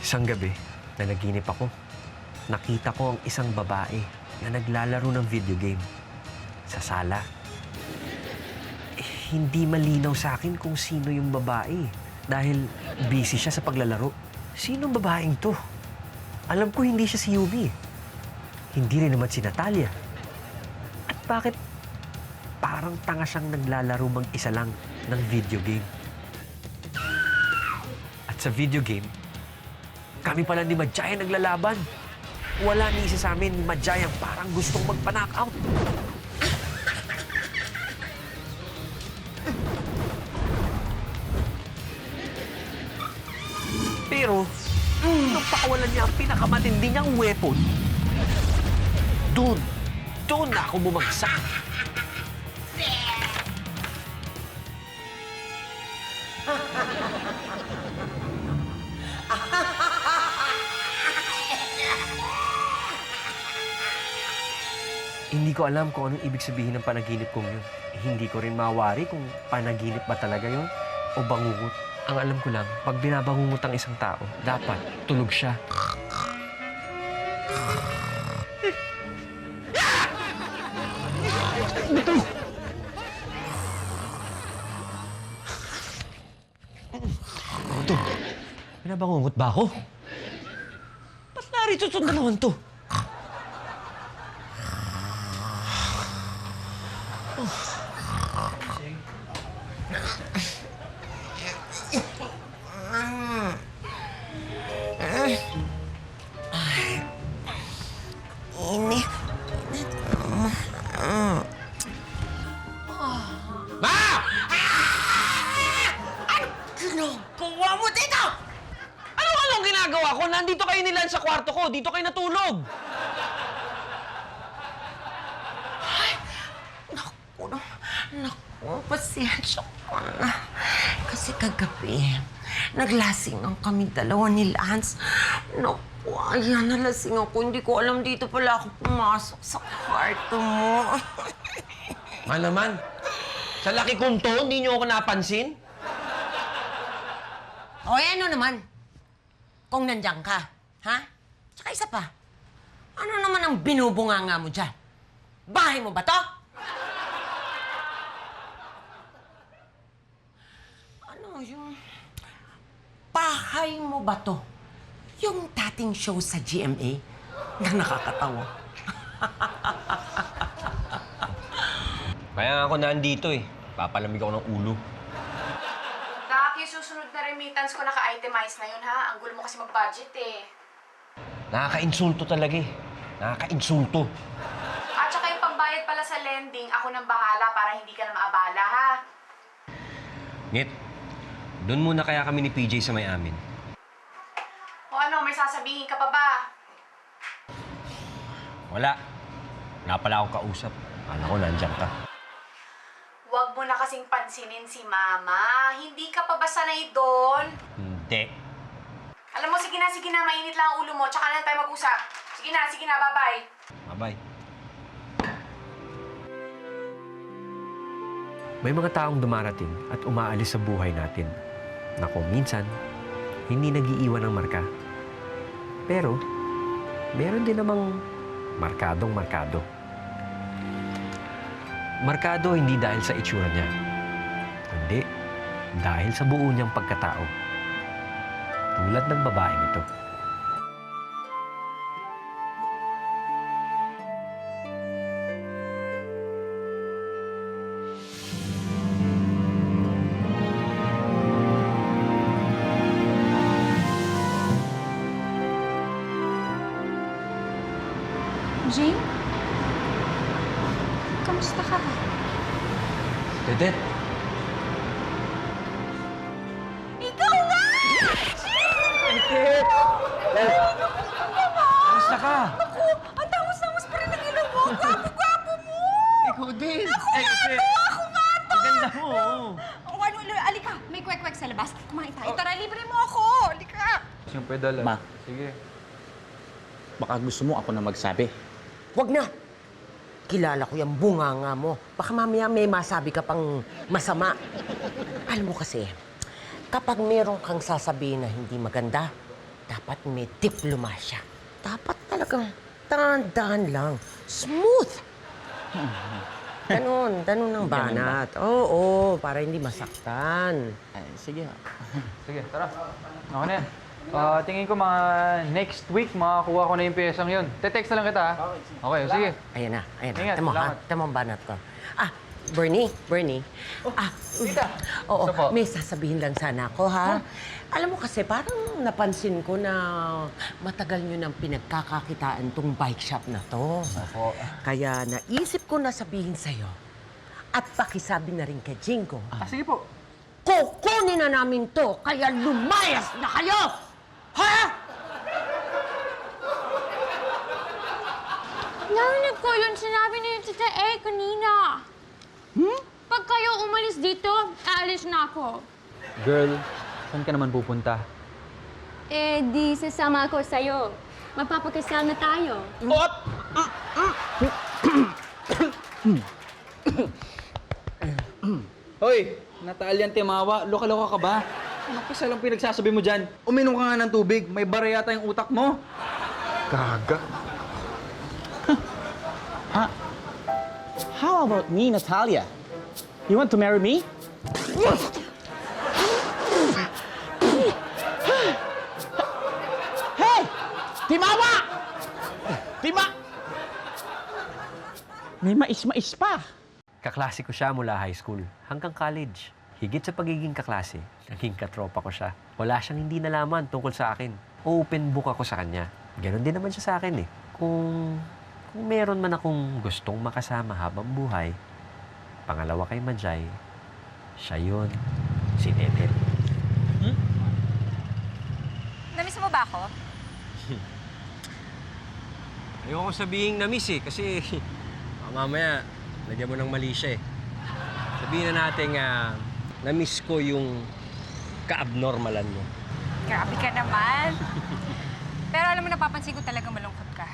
Isang gabi, nanaginip ako. Nakita ko ang isang babae na naglalaro ng video game sa sala. Hindi malinaw sa akin kung sino yung babae dahil busy siya sa paglalaro. Sino ang babaeng to? Alam ko hindi siya si Yumi. Hindi rin naman si Natalia. At bakit parang tanga siyang naglalaro mag-isa lang ng video game? At sa video game, kami pala ni Madjay naglalaban. Wala ni isa sa amin ni Madjay ang parang gustong magpa-knockout. Pero, nung pakawalan niya ang pinakamatindi niyang weapon, doon na ako bumagsak. Hindi ko alam kung anong ibig sabihin ng panaginip kong yun. Hindi ko rin mawari kung panaginip ba talaga yun o bangungot. Ang alam ko lang, pag binabangungot ang isang tao, dapat tulog siya. Ito! Ito, binabangungot ba ako? Ba't narito itong dalawan to? Init. Ma! Ginagawa mo dito? Anong ginagawa ko? Nandito kayo nila sa kwarto ko. Dito kayo natulog. Naku, pasensya ka na. Kasi kagabi, naglasingan kami dalawa ni Lance. Naku, ayan, nalasing ako. Hindi ko alam dito pala ako pumasok sa kwarto mo. Ma naman, sa laki kong to, hindi niyo ako napansin? O, ano naman? Kung nandiyan ka, ha? Tsaka isa pa, ano naman ang binubunganga mo dyan? Bahay mo ba to? Ano yung... Bahay mo ba to? Yung dating show sa GMA na nakakatawa. Kaya nga ako nandito eh. Papalamig ako ng ulo. Kak, yung susunod na remittance ko naka-itemize na yun, ha? Ang gulo mo kasi mag-budget, eh. Nakaka-insulto talaga eh. Nakaka-insulto. At saka yung pambayad pala sa lending, ako nang bahala para hindi ka na maabala, ha? Ngit, doon muna kaya kami ni PJ sa may amin. O ano, may sasabihin ka pa ba? Wala. Wala pala ako kausap. Alam ko, nandiyan ka. Huwag mo na kasing pansinin si Mama. Hindi ka pa ba sanay doon? Hindi. Alam mo, sige na, mainit lang ang ulo mo. Tsaka na tayo mag-usap. Sige na, bye-bye. Bye-bye. May mga taong dumarating at umaalis sa buhay natin na kung minsan, hindi nag-iiwan ng marka. Pero, meron din namang markadong markado. Markado hindi dahil sa itsura niya, kundi dahil sa buo niyang pagkatao. Tulad ng babaeng ito. Jane? Kamusta ka? Dedet! Ikaw nga! Dedet! Kamusta ka? Naku, ang tangos-tangos pa rin ng ilong mo. Gwapo-gwapo mo! Ikaw din! Ako nga to! Ang ganda mo! O ano, alika, may kwek-kwek sa labas. Kumain tayo. Tara, libre mo ako. Alika. Siyempre, dala. Ma. Sige. Baka gusto mo ako na magsabi. Huwag na! Kilala ko yung bunganga mo. Baka mamaya may masabi ka pang masama. Alam mo kasi, kapag meron kang sasabihin na hindi maganda, dapat may diploma siya. Dapat talagang dahan-dahan lang. Smooth! Ganun ang banat. Oo, para hindi masaktan. Ay, sige. Sige, tara. Ako na yan. Tingin ko mga next week, makakuha ko na yung pyesang yun. Te-text na lang kita, ha? Okay, sige. Ayan na. Ingat, Tama ha? salamat. Tama ang banat ko. Bernie. Tita. Oo, Ito po. may sasabihin lang sana ako, ha? Alam mo kasi, parang napansin ko na matagal nyo nang pinagkakakitaan tong bike shop na to. Opo. Kaya naisip ko na sabihin sa'yo at pakisabi na rin kay Jingo, Sige po. kukunin na namin to, kaya lumayas na kayo! Ha? Narinig ko yun, sinabi ni Tita A kanina. Pag kayo umalis dito, aalis na ako. Girl, saan ka naman pupunta? Eh, di sasama ako sa'yo. Magpapakasal na tayo. Hoy! Natalia Timawa, loka-loka ka ba? Ano pa lang pinagsasabi mo dyan? Uminom ka nga ng tubig, may bara yata yung utak mo. Gaga. How about me, Natalia? You want to marry me? Hey! Timawa! May mais-mais pa. Kaklase ko siya mula high school hanggang college. Higit sa pagiging kaklase, naging katropa ko siya. Wala siyang hindi nalaman tungkol sa akin. Open book ako sa kanya. Ganon din naman siya sa akin eh. Kung meron man akong gustong makasama habang buhay, pangalawa kay Majay, siya yun, si Nenel. Namiss mo ba ako? Ayoko sabihin na-miss eh, kasi mamaya, lagyan mo ng mali siya eh. Sabihin na natin na-miss ko yung ka-abnormalan mo. Grabe ka naman. Pero alam mo, napapansin ko talaga malungkot ka.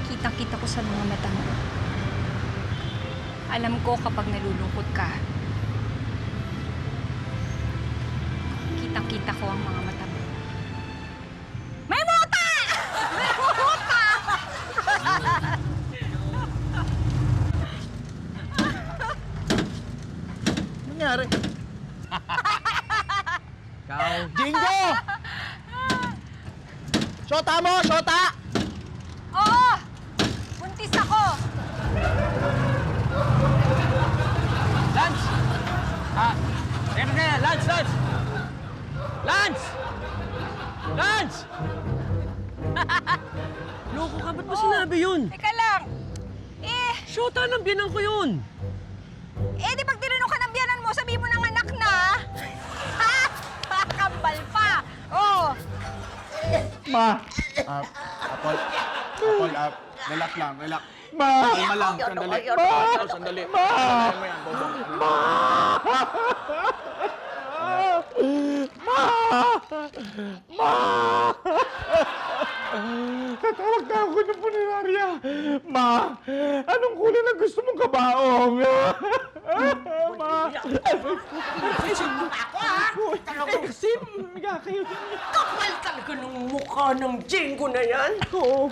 Kitang-kita ko sa mga mata mo. Alam ko kapag nalulungkot ka. Kitang-kita ko ang mga mata mo. May muta! May muta! Nangyari? Ikaw? Jingo! Shota mo! Shota! Oo! Buntis ako! Lance! Teka na! Lance! Lance! Lance! Lance! Loko ka, ba't mo sinabi yun? Teka lang! Shota ng biyanang ko yun! Di pag tinanong ka ng biyanan mo, sabihin mo ng anak na! Ha? Kambal pa! Oh! Ma! Apol, relax lang, relax. Ma! Kalma lang, sandali. Ma! Sandali. Ma! Mo yan, bobong. Tatawag na ako ng punerarya. Ma! Anong kulay na gusto mong kabaong? Ma! Ako, ha? Talagang kasi, kayo Kapal talaga ng mukha ng Jingo na yan. Oo.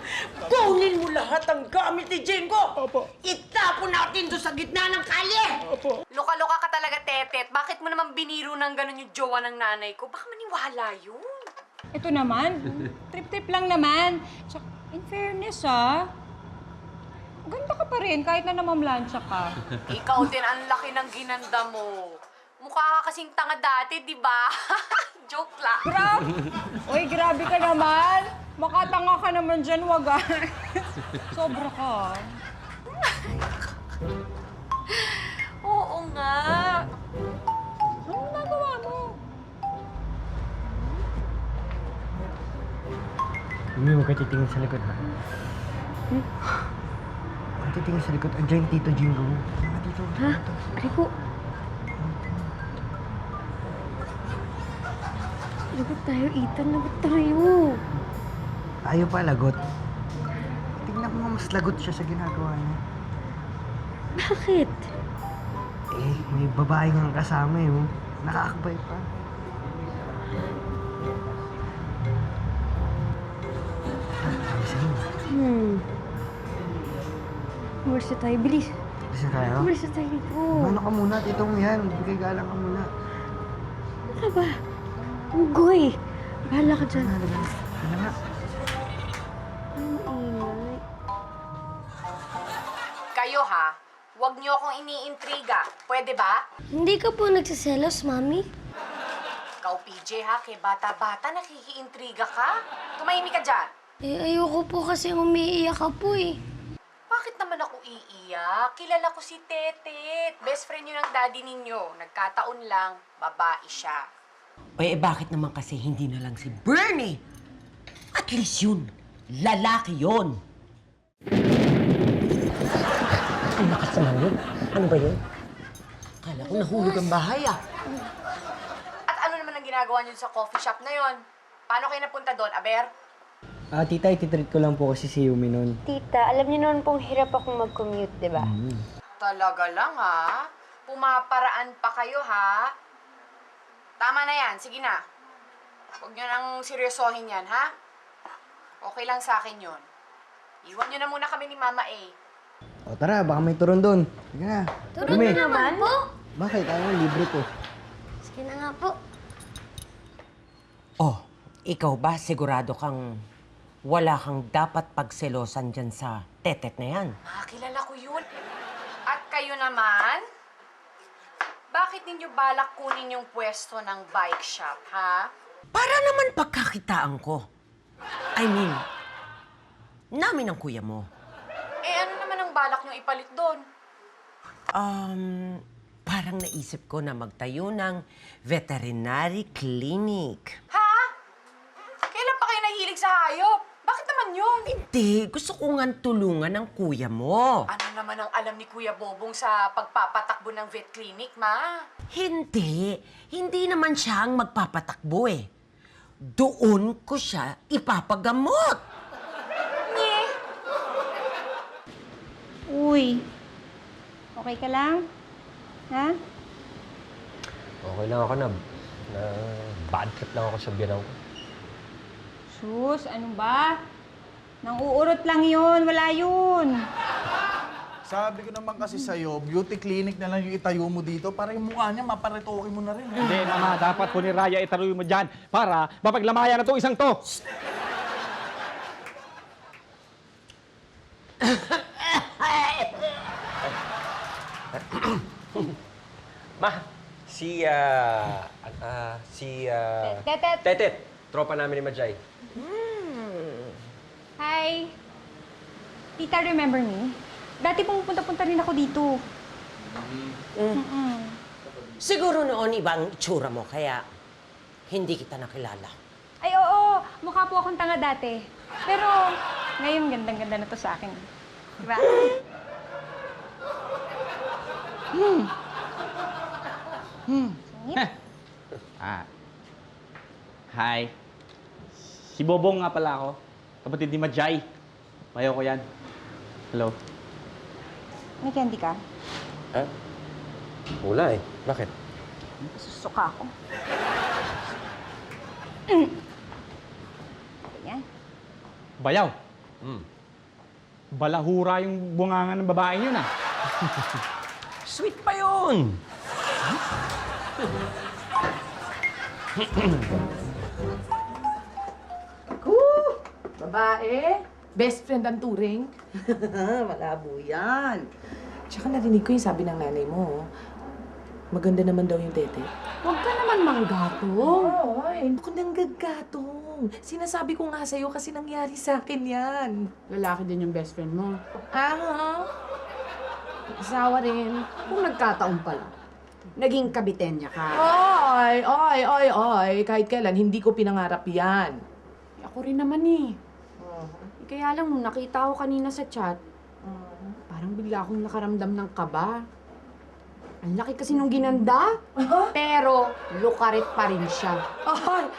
Kunin mo lahat ang gamit ni Jingo. Opo. Itapon natin doon sa gitna ng kalye. Opo. Loka-loka ka talaga, Tetet. Bakit mo naman biniro ng ganun yung jowa ng nanay ko? Baka maniwala yun. Ito naman, trip-trip lang naman. Tsaka, in fairness, ganda ka pa rin kahit na namamlansya ka. Ikaw din, ang laki ng ginanda mo. Mukha ka kasing tanga dati, di ba? Joke lang. Uy, grabe ka naman. Makatanga ka naman dyan, waga. Sobra ka. Oo nga. Anong nagawa mo? Umi, huwag ka titingin sa likod, ha? Huwag ka titingin sa likod. Andiyan yung Tito Jingo. Tama dito. Ha? Rico. Lagot tayo, Ethan. Lagot tayo. Ayaw pa lagot. Tingnan mo, mas lagot siya sa ginagawa niya. Bakit? Eh, may babae kang kasama eh. Oh. Nakakabay pa. Sabi sa'yo. Umalis na tayo. Bilis. Bisa tayo? Umalis na tayo dito. Ano ka muna, titong yan. Bigay galang ka muna. Ano ba? Unggoy. Bahala ka dyan. Ano ba? Ano nga? Ang ingay. Kayo ha, huwag niyo akong iniintriga. Pwede ba? Hindi ka po nagsiselos, Mami? Ikaw, PJ ha, kay bata-bata nakikiintriga ka. Tumahimik ka dyan. Eh, ayoko po kasi umiiyak ka po eh. Bakit naman ako iiyak? Kilala ko si Tetet. Best friend yun ng daddy ninyo. Nagkataon lang, babae siya. Eh, bakit naman kasi hindi na lang si Bernie? At least yun, lalaki yun. Ang lakas naman yun. Ano ba yun? Kala ko nahulog ang bahay ah. At ano naman ang ginagawa niyo sa coffee shop na yon? Paano kayo napunta doon, Aber? Tita, ititreat ko lang po kasi si Yumi nun. Tita, alam niyo naman pong hirap akong mag-commute, di ba? Talaga lang ha? Pumaparaan pa kayo ha? Tama na yan, sige na. Huwag niyo nang seryosohin yan, ha? Okay lang sa akin yun. Iwan niyo na muna kami ni Mama A. O tara, baka may turon doon. Sige na. Turo na naman po. Bakit? Ayaw, libre po. Sige na nga po. Oh, ikaw ba sigurado kang wala kang dapat pagselosan dyan sa tetet na yan? Kilala ko yun. At kayo naman? Bakit ninyo balak kunin yung pwesto ng bike shop, ha? Para naman pagkakitaan ko. I mean, namin ang kuya mo. Eh, ano naman ang balak nyo ipalit doon? Parang naisip ko na magtayo ng veterinary clinic. Ha? Kailan pa kayo nahilig sa hayop? Bakit naman yun? Hindi, gusto ko nga tulungan ng kuya mo. Ano naman ang alam ni Kuya Bobong sa pagpapatakbo ng vet clinic, Ma? Hindi naman siya ang magpapatakbo eh. Doon ko siya ipapagamot. Uy, okay ka lang? Ha? Okay lang ako, Nab. Na bad trip lang ako sa biyanan ko. Sus, ano ba? Nang uurot lang yun, wala yun. Sabi ko naman kasi sa'yo, beauty clinic na lang yung itayo mo dito para yung mukha niya maparetoke mo na rin. Hindi, Mama. Dapat po ni Raya itaruyo mo dyan para mapaglamayan na to isang to. Ma, Tetet. Tetet, tropa namin ni Majay. Hi. Tita, remember me? Dati pumupunta-punta rin ako dito. Siguro noon ibang itsura mo, kaya hindi kita nakilala. Ay, oo. Mukha po akong tanga dati. Pero ngayon, gandang-ganda na to sa akin. Diba? Singit. Hi. Si Bobong nga pala ako. Kapatid ni Majay. Bayo ko yan. Hello. May candy ka? Ha? Wala eh. Bakit? Susuka ako. Ganyan. Bayaw. Balahura yung bunganga ng babae yun ah. Sweet pa yun! Babae? Best friend ang turing? Malabo yan. Tsaka narinig ko yung sabi ng nanay mo, maganda naman daw yung tete. Huwag ka naman manggatong. Ay, ako nang gaggatong. Sinasabi ko nga sa'yo kasi nangyari sa akin yan. Lalaki din yung best friend mo. Asawa rin. Kung nagkataon pala. Naging kabitenya ka. Ay. Kahit kailan, hindi ko pinangarap yan. Ako rin naman eh. Kaya lang, nung nakita ko kanina sa chat, parang bigla akong nakaramdam ng kaba. Ang laki kasi nung ginanda, pero lukarit pa rin siya. Ay!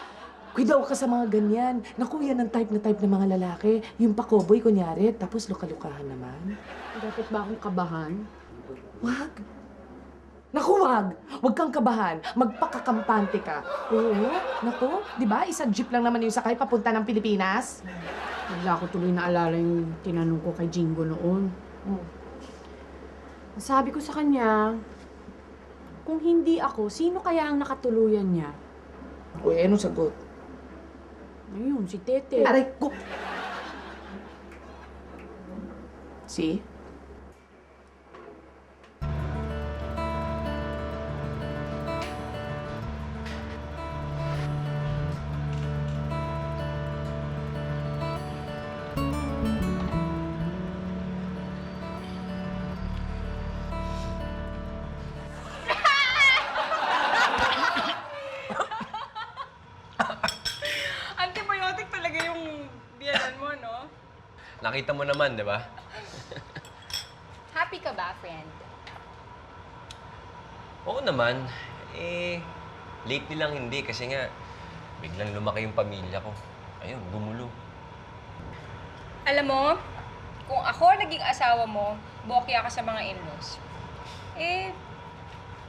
Kuidaw ka sa mga ganyan. Naku, yan ang type ng mga lalaki. Yung pakoboy, kunyari, tapos luka-lukahan naman. Dapat ba akong kabahan? Wag. Naku, wag! Huwag kang kabahan. Magpakakampante ka. Oo, naku, di ba? Isang jeep lang naman yung sakay papunta ng Pilipinas. Wala ko tuloy naalala yung tinanong ko kay Jingo noon. Sabi ko sa kanya, kung hindi ako, sino kaya ang nakatuluyan niya? Uy, anong sagot? Ayun, si Tete. Aray ko! Si? Antibiotic talaga yung biyanan mo, no? Nakita mo naman, di ba? Happy ka ba, friend? Oo naman. Lately lang hindi kasi nga biglang lumaki yung pamilya ko. Ayun, gumulo. Alam mo, kung ako naging asawa mo, bokya ka sa mga in-laws.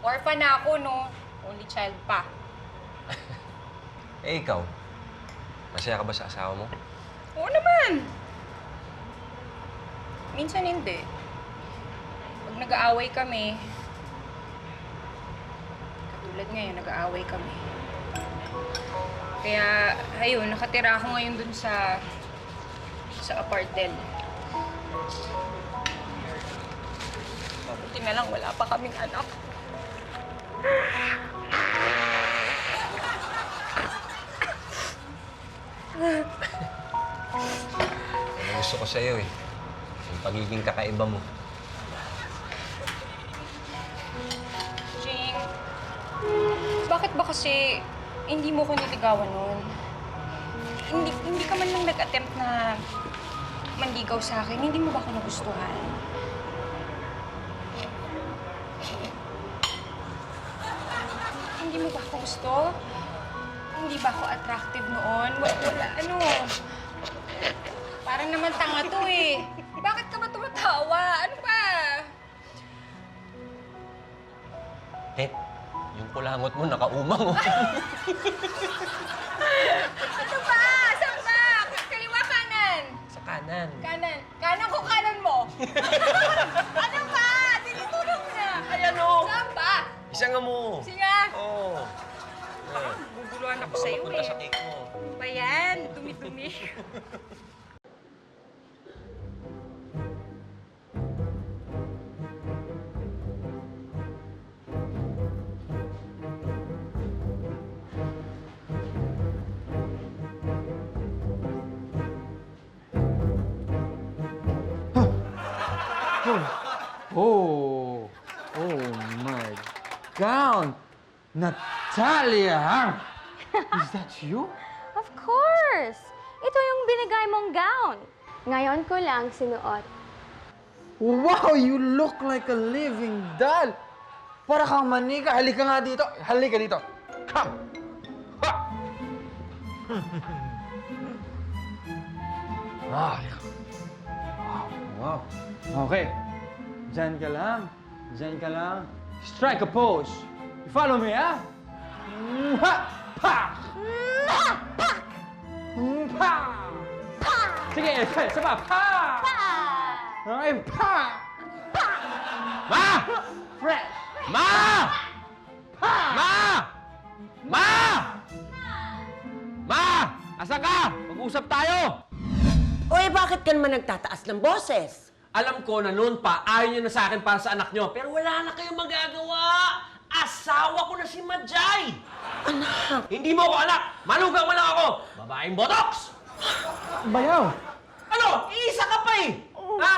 Orphan na ako, no? Only child pa. Ikaw, masaya ka ba sa asawa mo? Oo naman! Minsan hindi. Pag nag-aaway kami, katulad ngayon, nag-aaway kami. Kaya, ayun, nakatira ako ngayon dun sa apartel. Mabuti na lang, wala pa kaming anak. Ano gusto ko sa'yo eh. Yung pagiging kakaiba mo. Jing, bakit ba kasi hindi mo ko niligawan noon? Hindi ka man lang nag-attempt na manligaw sa akin. Hindi mo ba ako nagustuhan? Hindi mo ba ako gusto? Hindi ba ako attractive noon? Wala, ano? Parang naman tanga to eh. Bakit ka ba tumatawa? Ano ba? Yung kulangot mo nakaumang oh. Ano ba? Saan ba? Kaliwa kanan? Sa kanan. Kanan. Kanan ko kanan mo. Ano ba? Tinutulong mo na. Ayan oh. Saan ba? Isa nga mo. Sige nga. Oo. Guguluhan ako sa'yo Punta eh. sa cake mo. Ano ba yan? Dumi-dumi. Oh my gown! Natalia! Is that you? Of course! Ito yung binigay mong gown. Ngayon ko lang sinuot. Wow, you look like a living doll! Para kang manika. Halika nga dito. Halika dito. Come! Ha! Ah. Wow. Okay. Diyan ka lang. Diyan ka lang. Strike a pose. You follow me, ha? Ha! Pa! Pa! Pa! Sige, isa pa. Pa! Okay, pa! Ma! Fresh! Ma! Pa! Ma! Ma! Ma! Asa ka? Mag-usap tayo! Oy, bakit ka naman nagtataas ng boses? Alam ko na noon pa, ayaw niyo na sa akin para sa anak niyo. Pero wala na kayong magagawa. Asawa ko na si Majay. Anak! Hindi mo ako anak. Malugang mo lang ako. Babaeng botox. Bayaw! Ano? Iisa ka pa eh. Ha?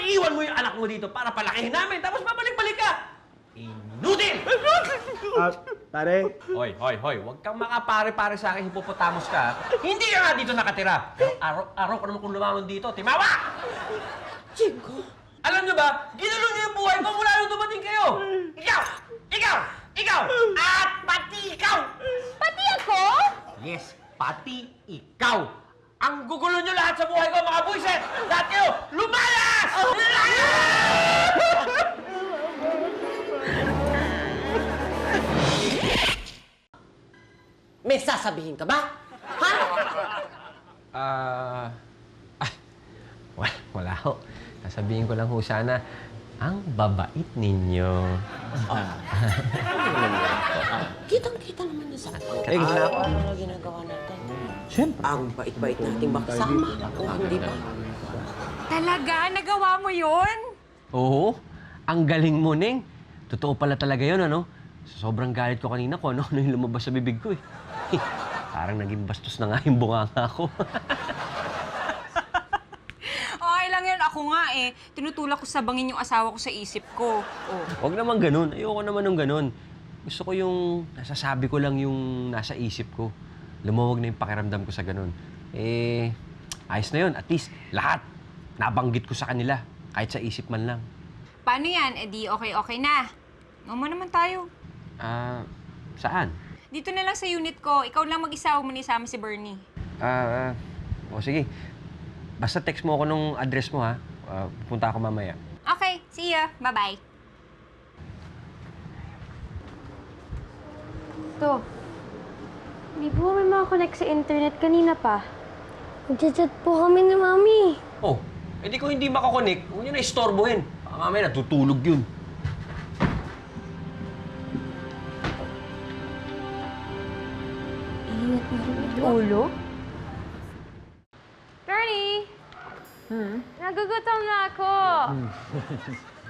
Iniwan mo yung anak mo dito para palakihin namin. Tapos babalik-balik ka. Inutil! Pare, Hoy. Huwag kang makapare-pare sa akin, hippopotamus ka. Hindi ka nga dito nakatira. Pero araw-araw ka naman kung lumangon dito. Timawa! Jingo! Alam niyo ba, ginulo niyo yung buhay ko mula nung dumating kayo. Ikaw! At pati ikaw! Pati ako? Yes, pati ikaw! Ang gugulo niyo lahat sa buhay ko, mga buisit! Lahat kayo, lumayas! sasabihin ka ba? Ha? Wala ho. Sasabihin ko lang ho sana, ang babait ninyo. Kitang-kita naman niya sa atin. Eh, ginawa ko. Ano na ginagawa natin? Siyempre. Ang bait-bait nating makasama. O hindi ba? Talaga? Nagawa mo yun? Oo, ang galing mo, Neng. Totoo pala talaga yun, ano? Sobrang galit ko kanina kung ano yung lumabas sa bibig ko, eh. Parang naging bastos na nga yung bunganga ko. Okay lang yun. Ako nga eh. Tinutulak ko sa bangin yung asawa ko sa isip ko. Oh. Huwag naman ganun. Ayoko naman ng ganun. Gusto ko yung nasasabi ko lang yung nasa isip ko. Lumawag na yung pakiramdam ko sa ganun. Eh, ayos na yun. At least, lahat. Nabanggit ko sa kanila. Kahit sa isip man lang. Paano yan? Eh di okay na. Mama naman tayo. Saan? Dito na lang sa unit ko. Ikaw lang mag-isa. Huwag mo nisama si Bernie. O sige. Basta text mo ako nung address mo, ha? Pupunta ako mamaya. Okay. See ya. Bye-bye. To, hindi po kami makakonect sa internet kanina pa. Nag-chat po kami ni Mami. Oh, edi ko hindi makakonek, huwag niyo na istorbohin. Baka mamaya natutulog yun. Ingat na rin yung ulo. Bernie! Nagugutom na ako.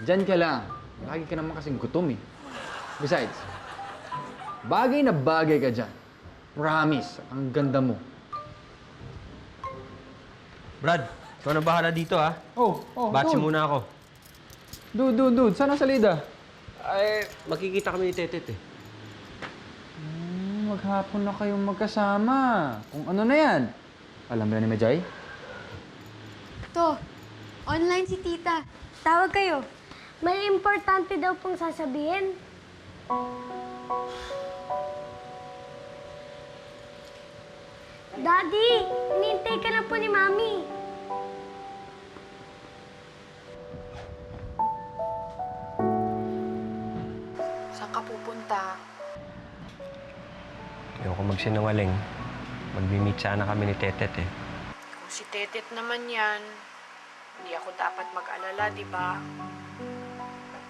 Diyan ka lang. Lagi ka naman kasing gutom eh. Besides, bagay na bagay ka dyan. Promise, ang ganda mo. Brad, ikaw na bahala dito, ha? Batsi dude. muna ako. Dude, saan ang salida? Ay, makikita kami ni Tetet, eh. Maghapon na kayong magkasama. Kung ano na yan. Alam mo na ni Medjay? To, online si Tita. Tawag kayo. May importante daw pong sasabihin. Daddy, hinihintay ka na po ni Mami. Saan ka pupunta? Ayoko magsinungaling. Magmi-meet sana kami ni Tetet, eh. Kung si Tetet naman yan, hindi ako dapat mag-alala, di ba?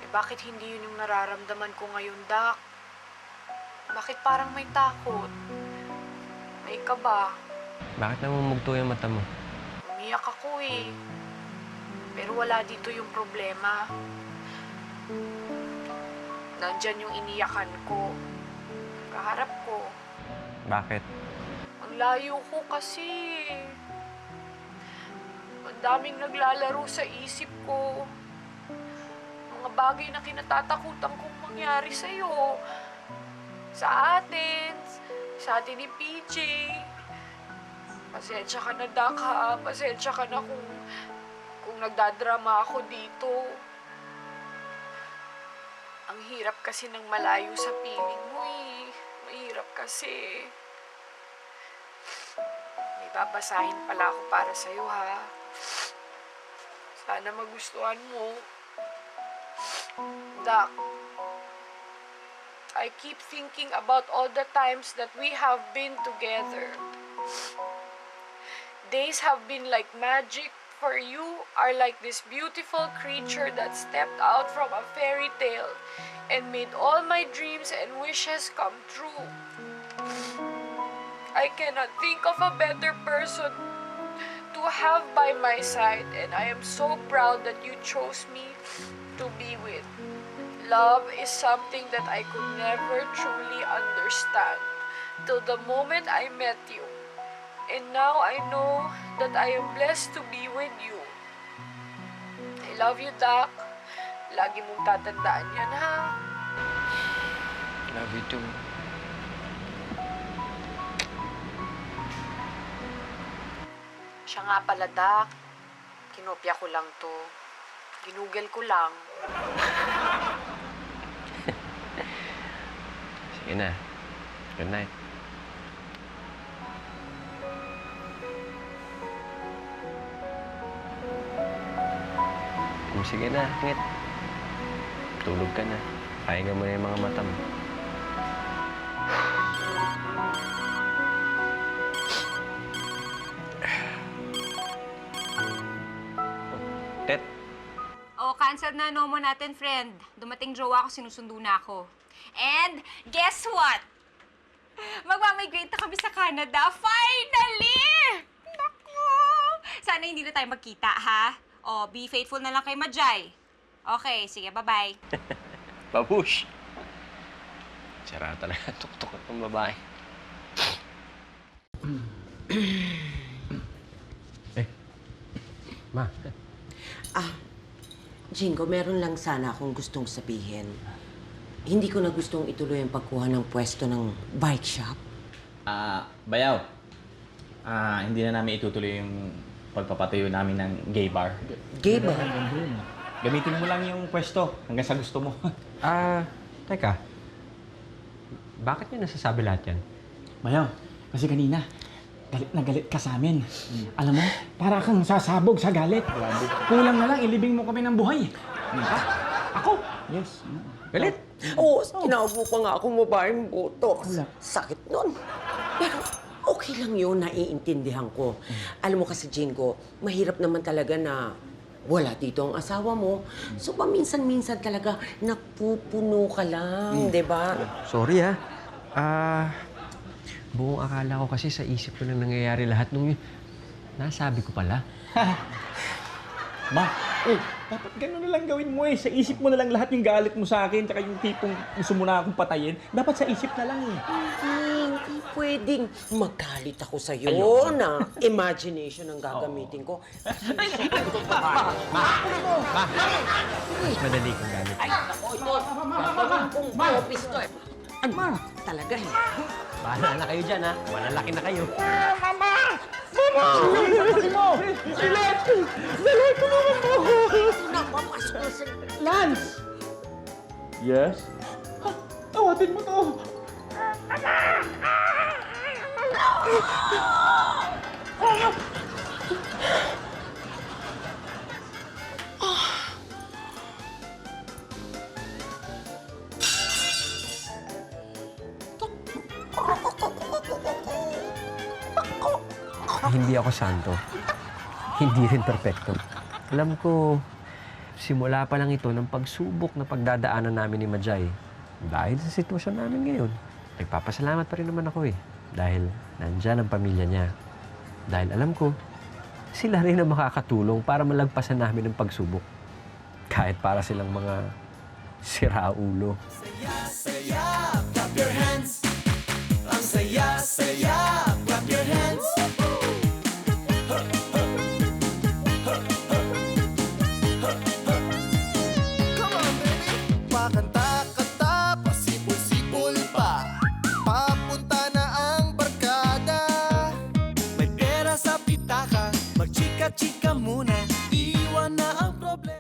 Eh, bakit hindi yun yung nararamdaman ko ngayon, Dak? Bakit parang may takot? May kaba? Bakit namumugto yung mata mo? Umiyak ako eh. Pero wala dito yung problema. Nandyan yung iniyakan ko. Kaharap ko. Bakit? Ang layo ko kasi. Ang daming naglalaro sa isip ko. Mga bagay na kinatatakutan kong mangyari sa'yo. Sa atin. Sa atin ni PJ. Pasensya ka na, Dak, ha? Pasensya ka na kung nagdadrama ako dito. Ang hirap kasi ng malayo sa piling mo, eh. Mahirap kasi. May babasahin pala ako para sa'yo, ha? Sana magustuhan mo. Dak, I keep thinking about all the times that we have been together. Days have been like magic, for you are like this beautiful creature that stepped out from a fairy tale and made all my dreams and wishes come true. I cannot think of a better person to have by my side, and I am so proud that you chose me to be with. Love is something that I could never truly understand till the moment I met you. And now I know that I am blessed to be with you. I love you, Dak. Lagi mong tatandaan yan, ha? Love you too. Siya nga pala, Dak. Kinopya ko lang to. Ginugel ko lang. Sige na. Good night. Sige na, ngit. Tulog ka na. Pahinga mo na yung mga mata mo. cancel na Nomo natin, friend. Dumating jowa ko, sinusundo na ako. And guess what? Magmamigrate na kami sa Canada. Finally! Naku! Sana hindi na tayo magkita, ha? O, be faithful na lang kay Majay. Okay, sige, bye-bye. Babush! Sira talaga. Tuktok ng babae. Ma. Jingo, meron lang sana akong gustong sabihin. Hindi ko na gustong ituloy ang pagkuha ng pwesto ng bike shop. Bayaw. Hindi na namin itutuloy yung pagpapatayo namin ng gay bar. Gay ba? Gamitin mo lang yung pwesto hanggang sa gusto mo. Teka. Bakit niyo nasasabi lahat yan? Bayaw, kasi kanina, galit na galit ka sa amin. Alam mo, para kang sasabog sa galit. Kulang na lang, ilibing mo kami ng buhay. Ako? Yes. Galit? Oo, kinaubo pa nga akong babaeng botox. Sakit nun. Pero okay lang yun, naiintindihan ko. Alam mo kasi, Jingo, mahirap naman talaga na wala dito ang asawa mo. So, paminsan-minsan talaga napupuno ka lang, di ba? Sorry, ha? Buong akala ko kasi sa isip ko lang nangyayari lahat nung yun. Nasabi ko pala. Ma, dapat gano'n na lang gawin mo eh. Sa isip mo na lang lahat yung galit mo sa akin, tsaka yung tipong gusto mo na akong patayin. Dapat sa isip na lang eh. Hindi pwedeng magalit ako sa'yo na imagination ang gagamitin ko. Mas madali kong gamit. Ay, ako ito. Kung popis to eh. Ano? Talaga eh. Bahala na kayo dyan, ha? Malalaki na kayo. Napapasok na sa... Lance! Yes? Tawatin mo to! Hindi ako santo. Hindi rin perpekto. Alam ko, simula pa lang ito ng pagsubok na pagdadaanan namin ni Majay. Dahil sa sitwasyon namin ngayon, nagpapasalamat pa rin naman ako eh. Dahil nandyan ang pamilya niya. Dahil alam ko, sila rin ang makakatulong para malagpasan namin ang pagsubok. Kahit para silang mga siraulo. Saya, clap your hands. Ang saya, clap your hands. Come on, baby. Pakanta-kanta, pasipol-sipol pa. Papunta na ang barkada. May pera sa pitaka, magchika-chika muna.